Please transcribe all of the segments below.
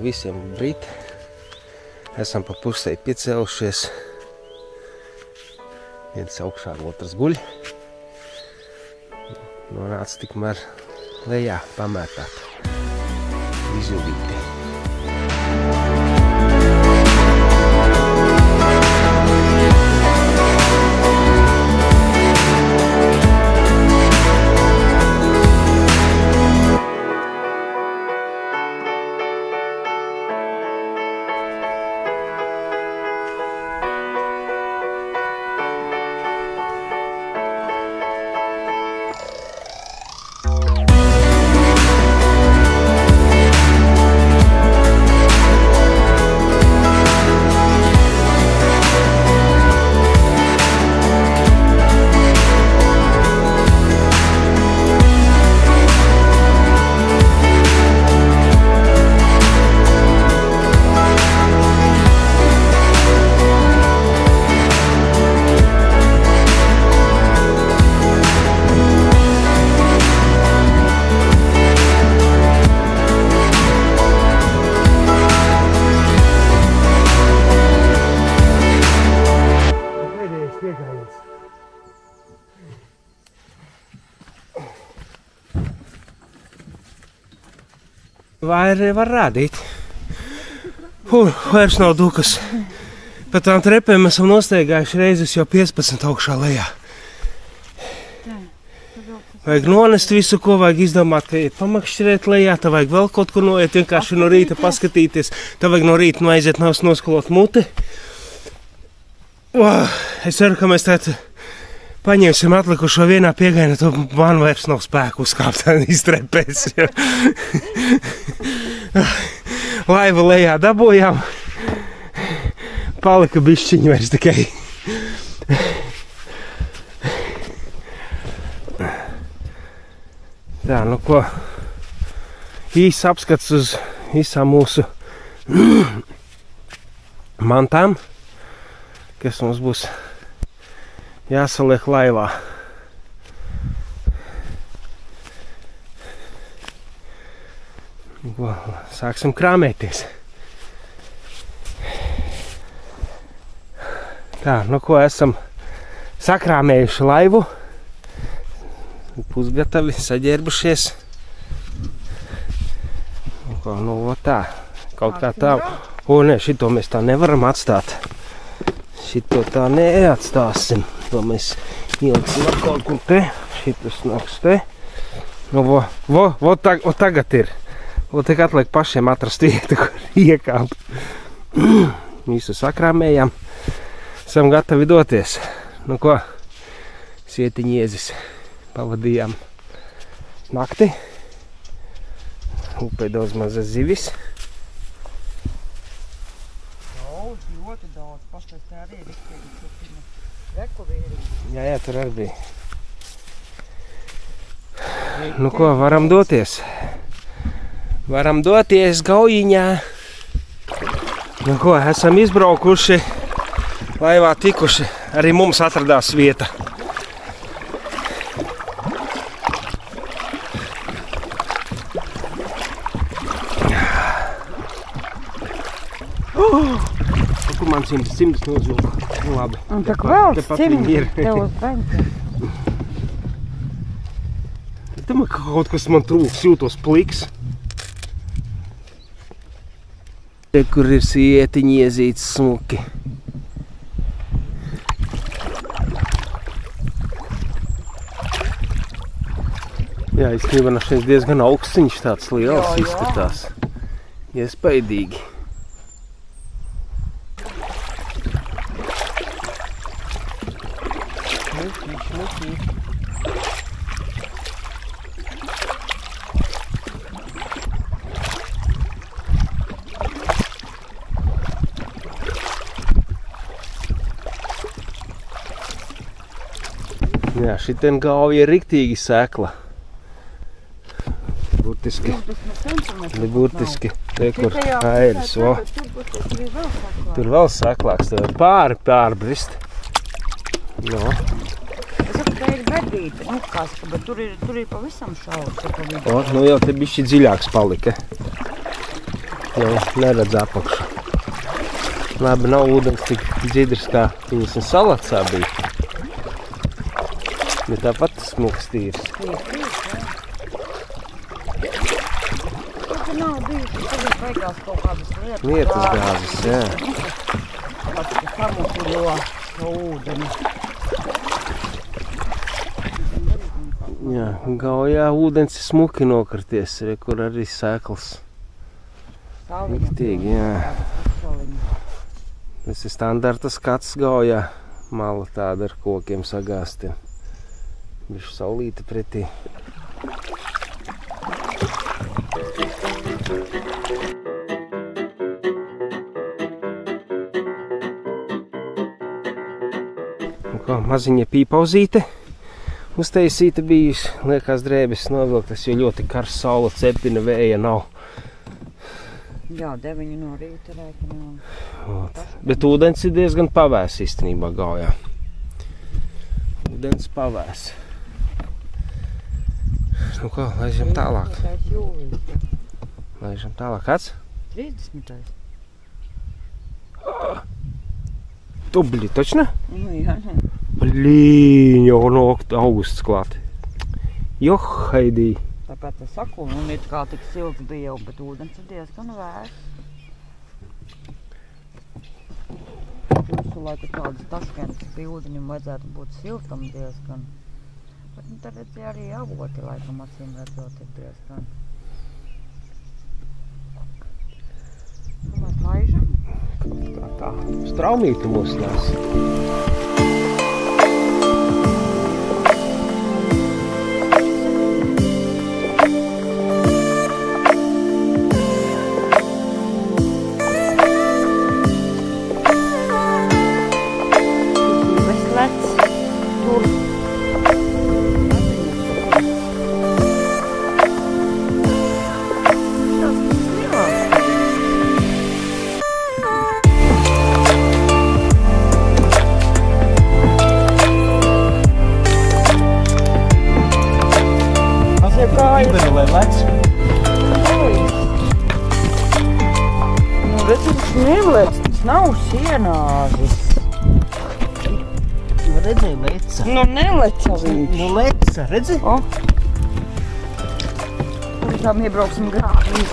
visiem brīt. Esam pa pusē piecēlušies. Viens augšā, otrs guļ. Nonāca tikmēr lejā pamētāt izjuvīti. Var rādīt. Vairs nav dukas. Pa tām trepēm esam nosteigājuši reizes jau 15 augšā lejā. Vajag nonest visu, ko vajag izdomāt, ka iet pamakšķirēt lejā, tā vajag vēl kaut kur noiet, vienkārši no rīta paskatīties. Tā vajag no rīta aiziet noskolot muti. Es ceru, ka mēs tātad paņemsim atlikušo vienā piegājienā, to man vairs nav spēku uzkāpt iztrepēs. Laivu lejā dabūjām. Palika bišķiņi vairs tikai. Tā, nu ko, īsts apskats uz visām mūsu mantām, kas mums būs jāsaliek laivā. Sāksim krāmēties. Tā, nu ko, esam sakrāmējuši laivu. Pusgatavi, saģērbušies. Nu, tā, kaut kā tā. Nē, šito mēs tā nevaram atstāt. Šito tā neatstāsim. To mēs ieliksim kaut kur te. Šitas nāks te. Nu, tagad ir. Tik atliek pašiem atrast vietu, kur iekāpt. Visu sakrāmējām. Esam gatavi doties. Nu ko, Sietiņiezis pavadījām nakti. Upē daudz mazas zivis. Ļoti daudz. Paskatās, tā arī ir rekurīri. Jā, tur arī bija. Nu ko, varam doties. Varam doties Gaujiņā. Nu ko, esam izbraukuši, laivā tikuši. Arī mums atradās vieta. Kur man cimdus nozūka? Nu labi. Un tak vēl cimdus tev uz beņķa. Tam kaut kas man trūks, jūtos pliks. Te, kur ir Sietiņiezīts smuki. Jā, izkrīvana šeit diezgan augstiņš, tāds liels izskatās. Iespaidīgi. Jā, šitien gauja ir riktīgi sekla. Burtiski. Te, kur airis. Tur vēl saklāks. Tev pārbrist. No. Es saku, ka ir bedīte. Nu, kāska, bet tur ir pavisam šaurs. Nu jau te bišķi dziļāks palika. jau neredz apakšu. Labi, nav ūdens tik dzidrs, kā viņas un salacā bija. Bet tāpat smuks tīrs. Tas nav bijuši, tagad beigās kaut kādas lietas. Lietas gāzes, jā. Tas samukuļo to ūdeni. Jā, Gaujā ūdens ir smuki nokarties, kur arī sēklas. Riktīgi, jā. Tas ir standarta skats Gaujā. Mala tāda ar kokiem sagāstina. Bišķi saulīte pretī. Un ko, maziņa pīpauzīte uztaisīta bijusi. Liekas, drēbes novilktas, jo ļoti karsts saula cepina, vēja nav. Jā, 9 no rīta rēķinām. Bet ūdens ir diezgan pavēs īstenībā Gaujā. Ūdens pavēs. Nu ko, laižam tālāk. 30. jūlijas. Laižam tālāk. Kāds? 30. Tubļi, točna? Nu, jā. Blīņ, jau no augusts klāt. Johaidī. Tāpēc es saku, un it kā tik silts bija jau, bet ūdens ir diezgan vērs. Visu laiku tādas Taškentas pie ūdeņiem vajadzētu būt siltam diezgan. Bet nu te redzēja arī avoti, laikam acīm redzot, ir diezgan. Nu, mēs laižam? Tā, straumīti mūs nes. Tas nav sienāzis. Nu, redzēji, leca. Nu, neleca viņš. Nu, leca, redzi? O. Tam iebrauksim grāvīs.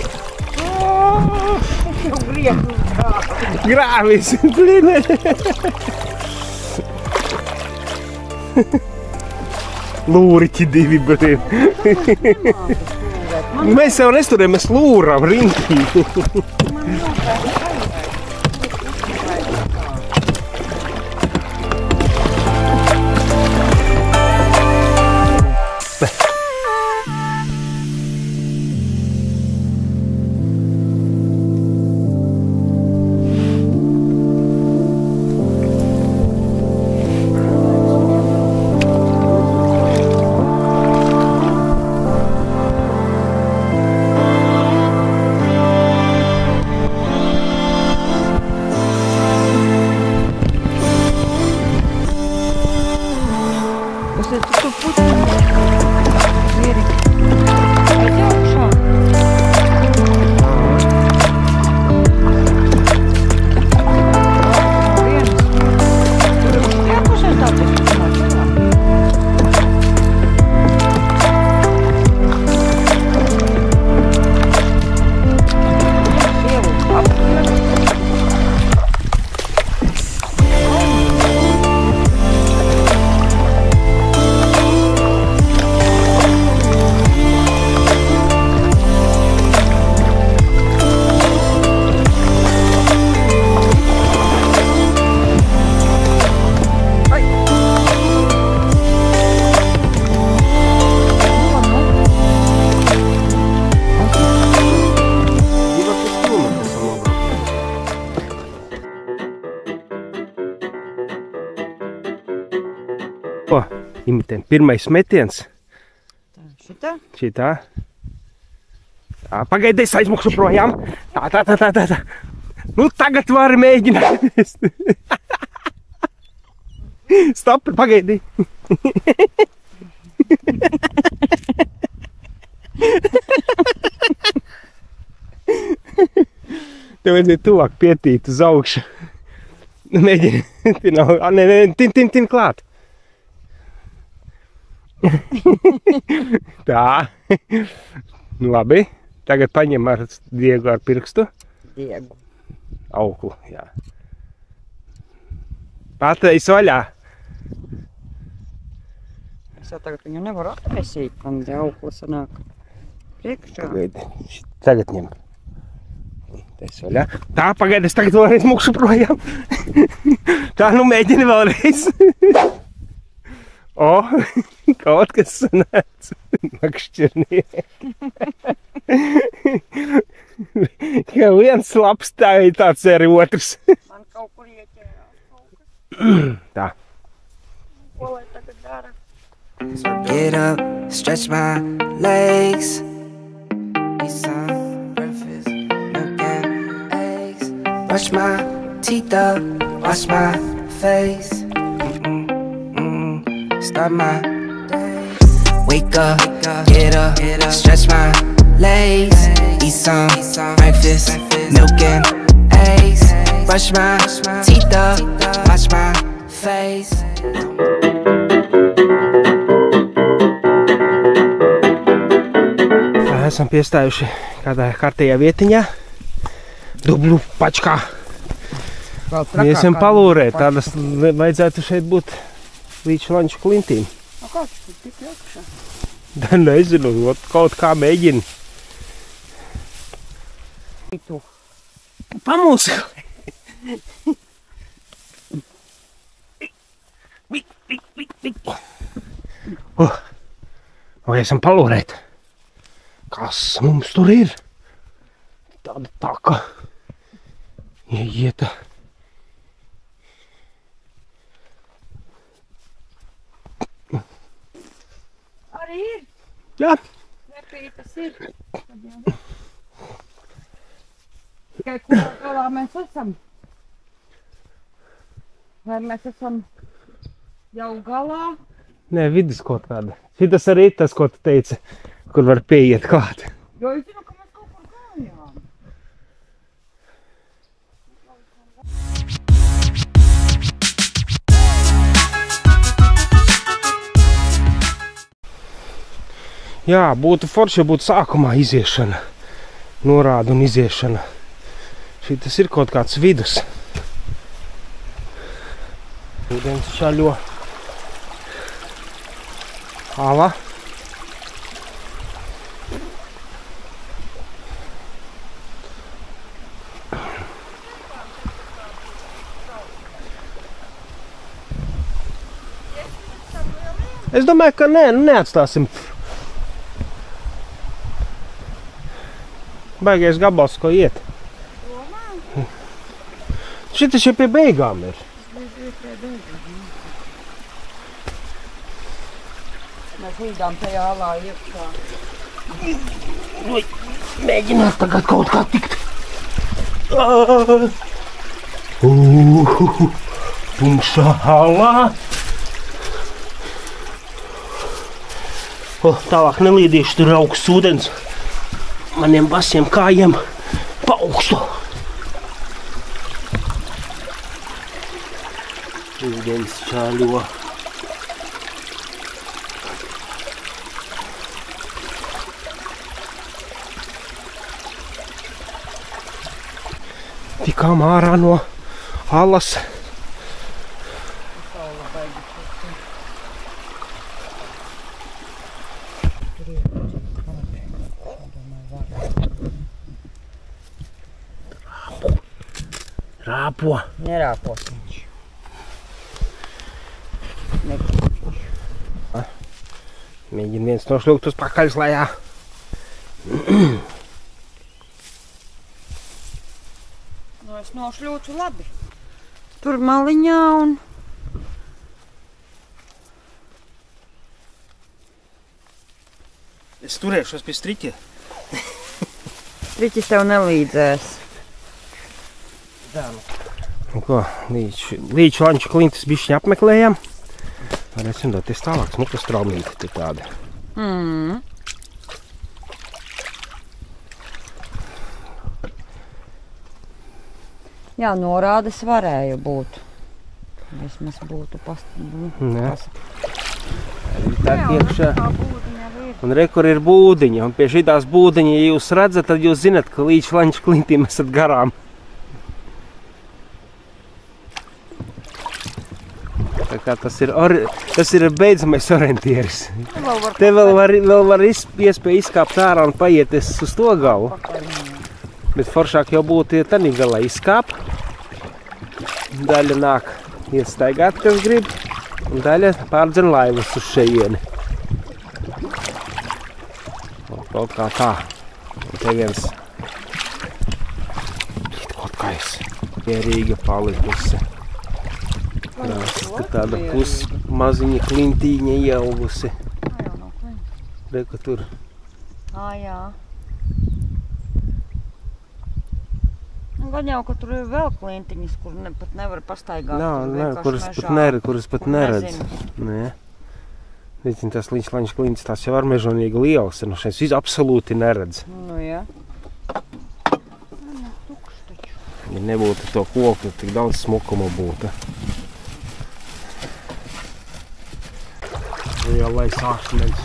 Jau griež uz grāvīs. Grāvīs, blīne. Lūriķi divi, blīne. Mēs jau nesturējam, mēs lūram riņķī. Ko? Imitēm. Pirmais metiens. Šitā? Šitā. Tā, pagaidi, es aizmukšu projām. Tā. Nu, tagad vari mēģināt. Stop, pagaidi. Tev vajadzēja tuvāk pietīt uz augšu. Mēģini. Tin klāt. Tā. Labi. Tagad paņem ar Diegu ar pirkstu. Diegu. Auklu, jā. Pataisi vaļā. Es jau tagad viņu nevaru attaisīt, man te aukla sanāk priekšā. Tagad ņem. Taisi vaļā. Tā, pagaidi, es tagad vēlreiz mukšu projām. Tā, nu mēģini vēlreiz. O, kaut kas sanāca. Makšķirnieki. Kā viens labs, tā ir tāds arī otrs. Man kaut kur ieķērās kaut kas. Tā. Ko lai tagad dara? Get up, stretch my legs. Eat some breakfast, milk and eggs. Brush my teeth up, wash my face. Start my day. Wake up, get up, stretch my legs. Eat some breakfast, milk and eggs. Brush my teeth up, wash my face. Esam piestājuši kādā kārtējā vietiņā. Dubļu pačkā. Mēs esam palūrēt. Tādas vajadzētu šeit būt līdz lanču klintīm. O kāds tu tik iekšā? Da nezinu, kaut kā mēģini. Tu. Pamūsi! Vai esam palūrēt? Kas mums tur ir? Tāda taka. Ieieta. Arī ir? Jā. Nepītas ir. Tikai kurā galā mēs esam? Vai mēs esam jau galā? Nē, vidus kaut kāda. Šitas arī ir tas, ko tu teici, kur var pieiet klāt. Jo es zinu, ka mēs kaut kur gājām. Jā, būtu forši, ja būtu sākumā iziešana. Norāda un iziešana. Šitas ir kaut kāds vidus. Ūdens šaļo. Ala. Es domāju, ka nē, neatstāsim. Baigais gabals, ko iet. Šitas jau pie beigām ir. Mēs līdām tajā alā iekšā. Mēģināt tagad kaut kā tikt. Tumšā alā. Tālāk nelīdīšu, tur augsts ūdens. Maniem basiem kājiem pa augstu. Ūdens čāļo. Tikām ārā no alas. Rāpo. Nerāpos viņš. Mēģina viens nošļūkt uz pakaļslējā. Nu, es nošļūcu labi. Tur maliņā un... Es turēšos pie striķa. Striķis tev nelīdzēs. Nu ko, līdz lanču klintis bišķiņ apmeklējam. Varēsim doties tālāk, smuka straumīti te tādi. Jā, norādes varēja būt. Vismaz būtu pasaka. Tā iekšā. Un re, kur ir būdiņa. Un pie šitās būdiņa, ja jūs redzat, tad jūs zinat, ka līdz Laņķu klintīm esat garām. Tā kā tas ir beidzamais orientieris. Te vēl var iespēja izkāpt ārā un paieties uz to galu. Bet foršāk jau būtu, ja tanī galā izkāp. Daļa nāk iestaigāt, kas grib. Un daļa pārdzen laivas uz šejieni. Kaut kā tā. Un te viens kaut kājas pierīga palikusi. Tāda maziņa klintīņa ieaugusi. Reku tur. Jā. Gan jau, ka tur ir vēl klintiņas, kur pat nevar pastaigāt. Kuras pat neredz. Nē. Vicin, tas Laņķu klintis, tās jau ar mežonīgi lielas, nu šeit visu absolūti neredz. Nu, jā. Ja nebūtu to koku, tik daudz smukuma būtu. Lielais akmens.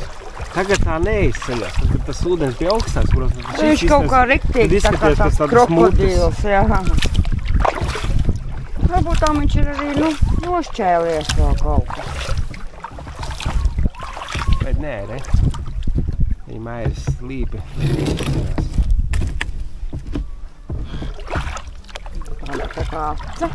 Tagad tā neizceļas, kad tas ūdens bija augstāks, protams. Viņš kaut kā riktīgi, tā kā tāds krokodils, jā. Varbūt tā viņš ir arī, nošķēlies vēl kaut kā. Bet nē, re. Viņa mājas līpi. Tā kā ace.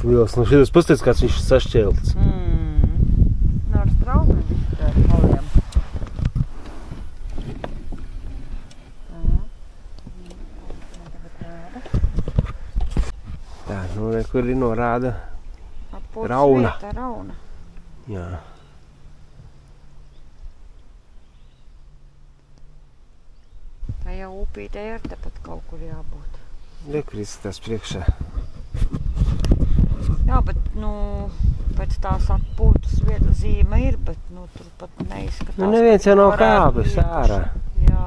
Liels. Nu šitas pasties, kāds viņš ir sašķēlts. Ar straumēm visu tā paliem. Tā, nu kur ir norāda Rauna. Jā. Tā jau upītē ir tepat kaut kur jābūt. Kur izskatās priekšā. Jā, bet, pēc tās atpūtas vieta zīme ir, bet, tur pat neizskatās. Neviens jau nav kāpis ārā. Jā.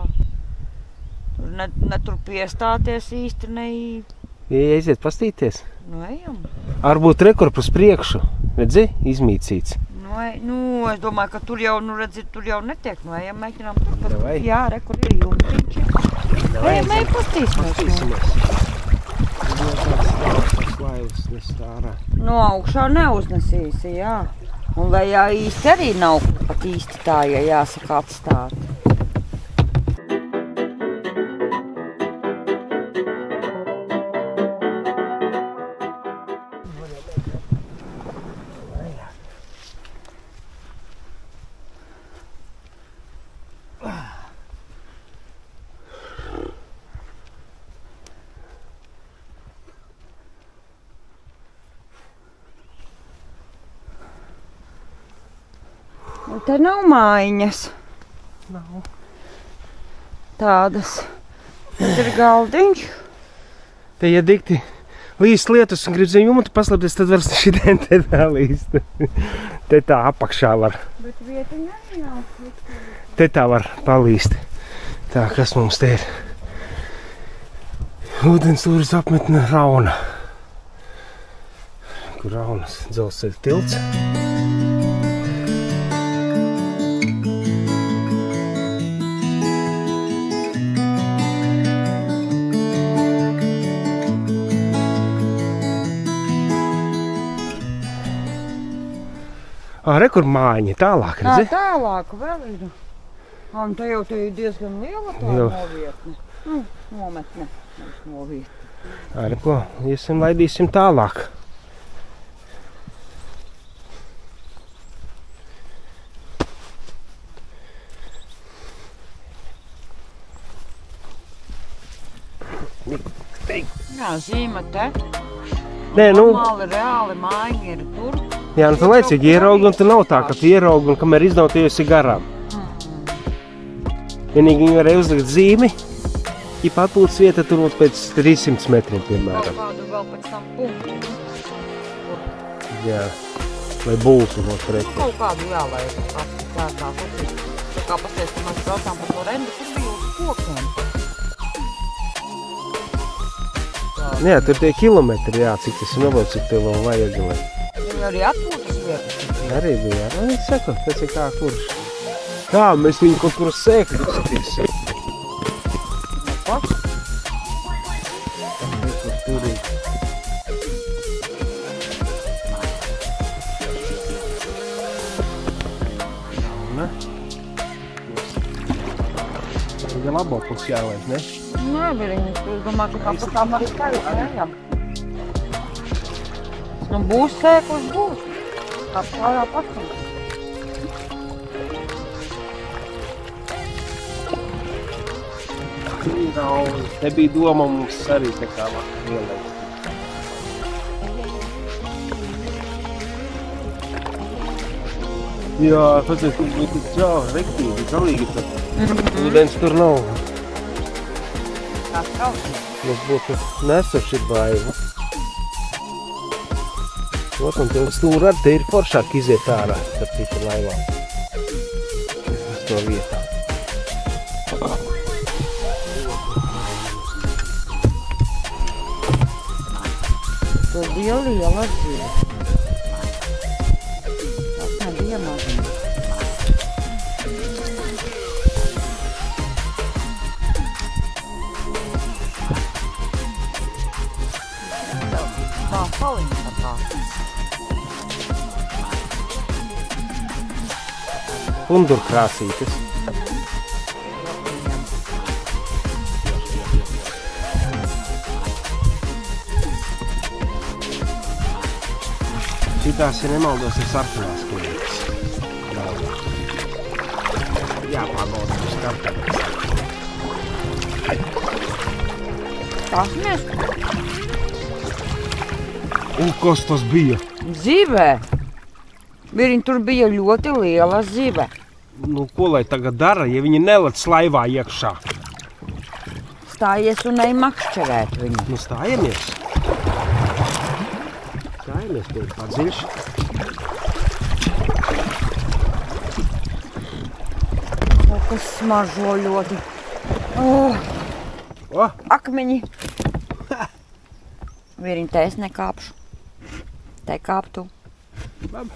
Tur ne tur piestāties īsti Ieiet pastīties? Ejam. Varbūt rekords uz priekšu, redzi, izmīcīts. Es domāju, ka tur jau, redzi, tur jau netiek. Ejam, mēģinām tur pat. Jā, rekur ir jumtiņš. Ejam, pastīsimies. Augšā neuznesīsi, jā. Un lejā īsti arī nav pat īsti tā, ja jāsaka atstāt. Te nav mājiņas. Nav. Tādas. Tad ir galdiņš. Te, ja dikti līst lietus un grib zem jumta paslēpties, tad var šitien te tā līst. Te tā apakšā var. Bet vietiņa arī nav. Te tā var palīst. Tā, kas mums te ir? Ūdensūras apmetne Rauna. Kur Raunas dzelzceļa tilts. Rekur mājiņa, tālāk, redzi? Tālāk vēl ir. Un te jau te ir diezgan liela tā novietne. Nometne. Ko, laidīsim tālāk. Jā, zīme te. Nē, reāli mājiņa ir tur. Jā, tu laicīgi ieraugi, un tu nav tā, ka tu ieraugi, un kamēr iznautījusi garām. Vienīgi viņi varēja uzlikt zīmi, Ja atpūtas vieta tur pēc 300 metriem, piemēram. Kādu vēl pēc tam punktu. Jā, lai būtu no preti. Kaut kādu jālaid. Tā kā pasies, ka mēs braucām par to rendu, tur bija uz kokiem. Jā, tur tie kilometri, jā, cik tas nobūt, cik tev vēl vajag, lai... Viņa arī atpūtas vietas. Arī bija, jā. Nu, viņš saka, tas ir kā kurš. Kā, mēs viņu kaut kur uz sēkļu skatīsim. Pats? Tur ir. Jauna. Viņa labo pusi jālaid, ne? Nē, Viriņi, es domāju, ka tā pasām arī skaļas, ne? Nu, būs sēklas, būs. Kā pārā patīk. Te bija doma mums arī tā kā ielaist. Jā, padzies, tur būtu jā, rektīgi, galīgi tad. Ūdens tur nav. Tās kausas. Mums būtu nesuši baiva. Ot, un tev stūri ar te ir foršāk iziet ārā, tad tika laivā. Uz to vietā. Tur bija liela dzīve. Tas nebija maziņa. Tā paliņa par tā. Pundurkrāsītes. Šitās, ja nemaldos, ir sarkanās kliņas. Jāpābauda uz kartēnes. Tas mēs? Un kas tas bija? Zive! Viriņ, tur bija ļoti liela zive. Nu, ko lai tagad dara, ja viņi nelec laivā iekšā? Stājies un ej makšķerēt viņu. Nu, stājamies. Stājamies, tur ir padziļš. Kas smaržo ļoti. Oh, O! akmeņi. Viriņ, te es nekāpšu. Te kāp tu. Labi.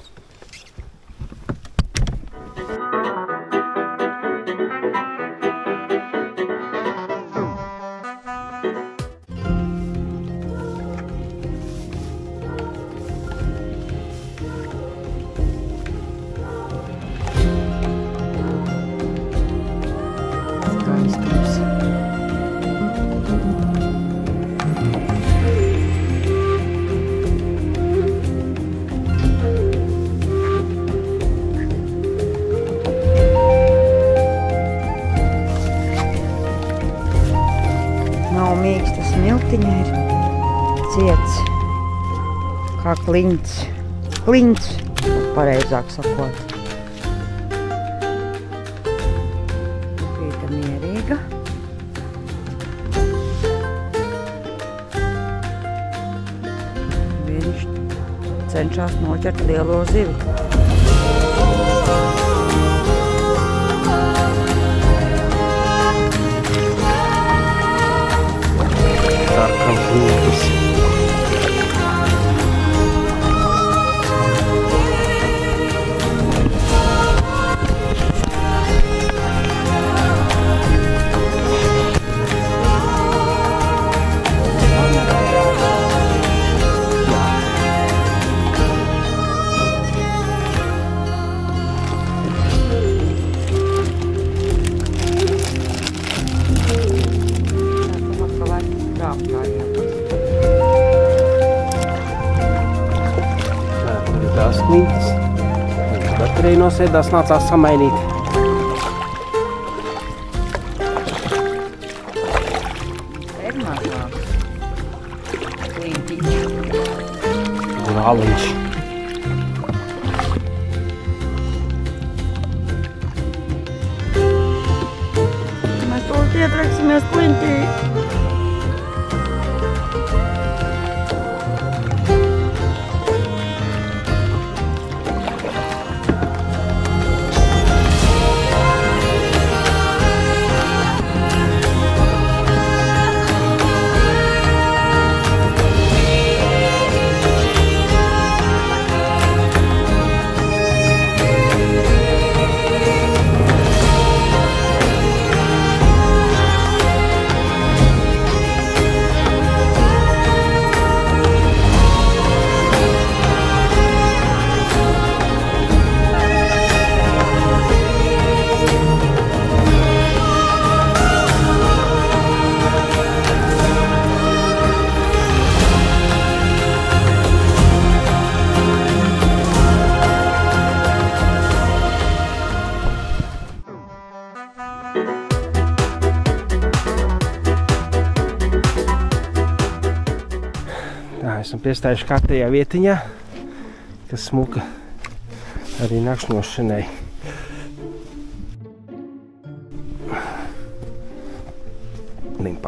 Nav mīksta smiltiņa, ir ciets kā kliņts. Kliņts, pareizāk sakot. Pīta mierīga. Viņš cenšas noķert lielo zivi. Sarkan klūtis. Tās klintis. Baterija nosēdās, nācās samainīt. Ir mazāk klintiņš. Grāliņš. Mēs to ietraksimies plintī. Esam piestājuši kārtējā vietiņā, kas smuka arī nakšņošanai.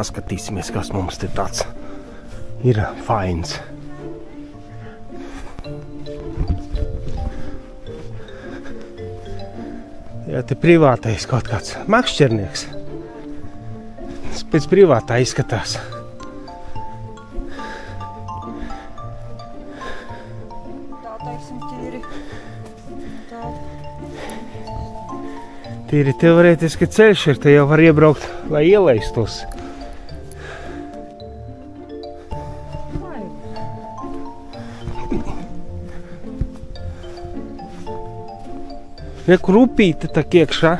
Paskatīsimies, kas mums te tāds ir fains. Jā, te privātais kaut kāds makšķernieks. Tas pēc privātā izskatās. Tīri teorētiski ceļš ir, te jau var iebraukt, lai ielaistos. Reku rupīte tak iekšā.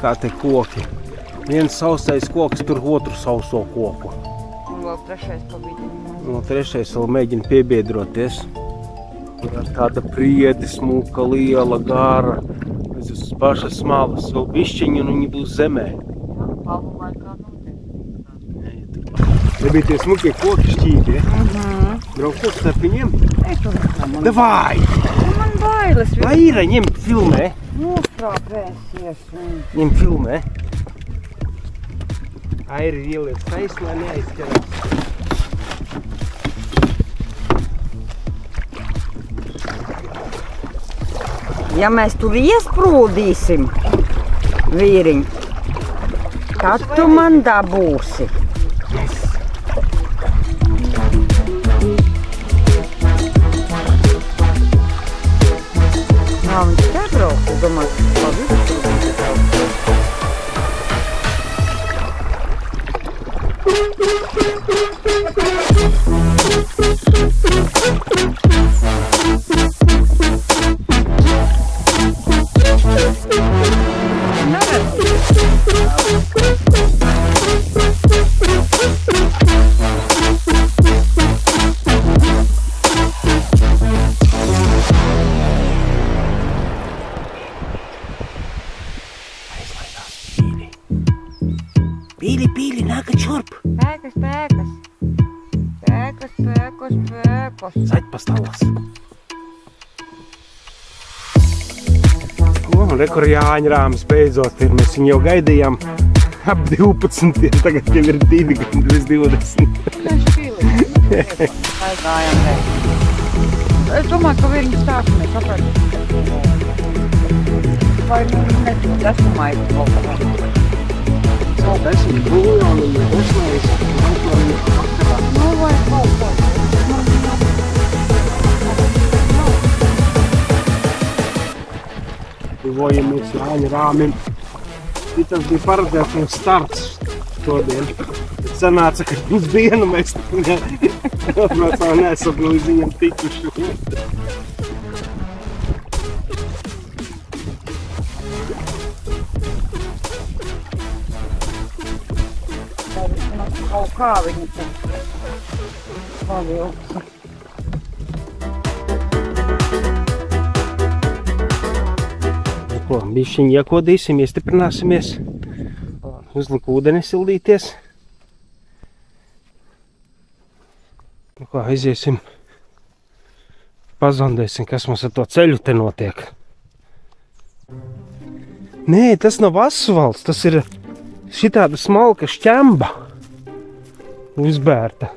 Kā te koki. Viens sausais koks, tur otru sauso koku. Un vēl trešais pabīdī. Un trešais vēl mēģina piebiedroties. Tāda priedi smuka, liela, gara. Uz pašas malas vēl bišķiņi un viņi būs zemē. Palumā kā notiek. Te bija tie smukie koki šķīti, ja? Braukot starp viņiem? Davai! Man bailes. Lai ir, ņem filmē. Nostrāpēsies. Ņem filmē. Airi ieliec taisni, lai neaizķerās. Ja mēs tur iesprūdīsim, vīriņ, tad tu man dabūsi. Nav viņš te braukt, es domāju, ka visu tur braukt. Pīli, nākat šurp! Pēkas! Saļ pastāvās! Rekur Jāņrāmas beidzot ir, mēs viņu jau gaidījām ap 12, tagad jau ir 2, gandrīz 20. Aizgājām reiz. Es domāju, ka viņi stāsimies, kāpēc? Vai nezinu, esmu maidu kaut kā. Esmu buljoni, uzlaiz, Nu, vai kaut kā. Tuvojamies Jāņrāmim. Tas bija paredzēts mums starts šodien. Bet sanāca, ka uz dienu mēs atbraucām nesam līdz viņam tikuši. Kaut kā viņi te pavilksi. ko, bišķiņ iekodīsim, iestiprināsimies. Uzliku ūdeni sildīties. Nu ko, aiziesim. Pazondēsim, kas mums ar to ceļu te notiek. Nē, tas nav asfalts, tas ir šitāda smalka šķemba uzbērta.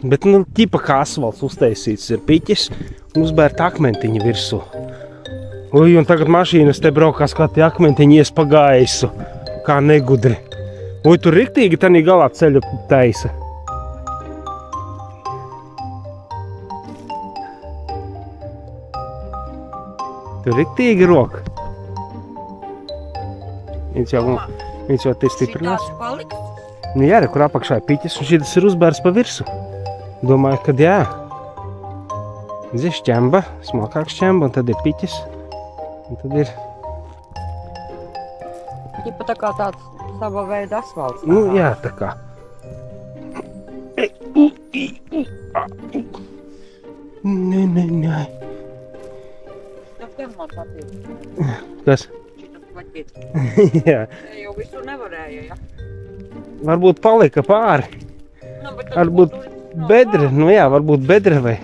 Bet, nu, ķipa kā asfalts uztaisīts ir piķis un uzbērta akmentiņa virsū. Uj, un tagad mašīnas te braukās kā tie akmentiņi ies pa gaisu, kā negudri. Uj, tur riktīgi tanī galā ceļu taisa. Tur riktīgi roka. Viņš jau te stiprinās. Šitās paliks? Nu jā, kur apakšā ir piķis un šitas ir uzbērs pa virsu. Domāju, kad jā. Zi šķemba, smalkāk šķemba, un tad ir piķis. Un tad ir... Ķipa tā kā tāds sava veida asfalts. Nu jā, tā kā. Nē. Tas man patīk. Kas? Šitas paķīt. Jā. Jau visu nevarēja, ja? Varbūt palika pāri. Varbūt bedre, nu jā, varbūt bedre vai.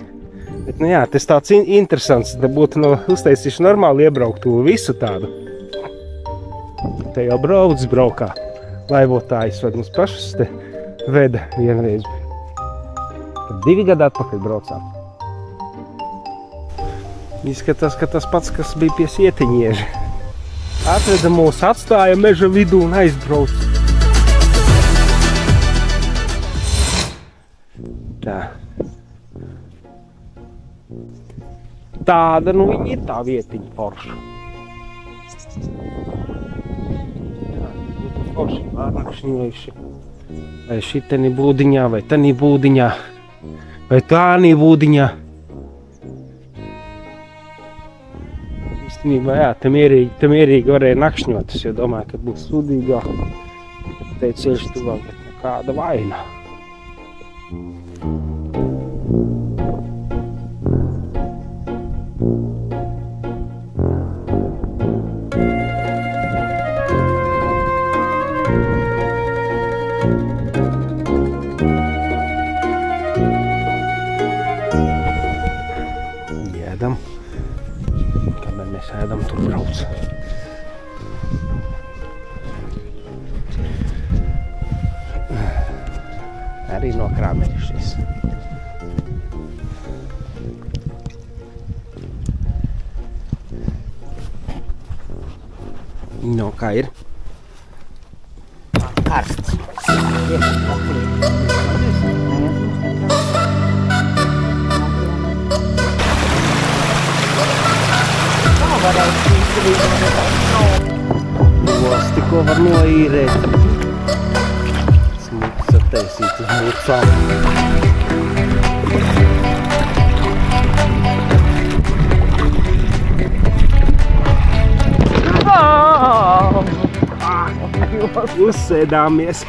Bet, nu jā, tas tāds interesants, te būtu no uztaisīšu normāli iebrauktu visu tādu. Te jau braukā. Laivotājs vai mums pašas te veda vienreiz. Tad 2 gadi atpakaļ braucām. Izskatās, ka tas pats, kas bija pie Sietiņieža. Atveda mūs, atstāja meža vidū un aizbrauca. Tā. Tāda, nu viņa ir tā vietiņa forša. Forši pārnakšņojuši. Vai šitenī būdiņā, vai tanī būdiņā, vai tānī būdiņā. Īstenībā, jā, te mierīgi varēja nakšņot. Es jau domāju, ka būs sudīgāk. Te ceļš tuvāk, bet nekāda vaina. Jēdam. Kamēr mēs ēdam, tur brauc. Arī nokrāmējušies. No, kā ir? Karsts. Tikko var noīrēt. Smuks attaisīt uz mūcām. Uzsēdāmies.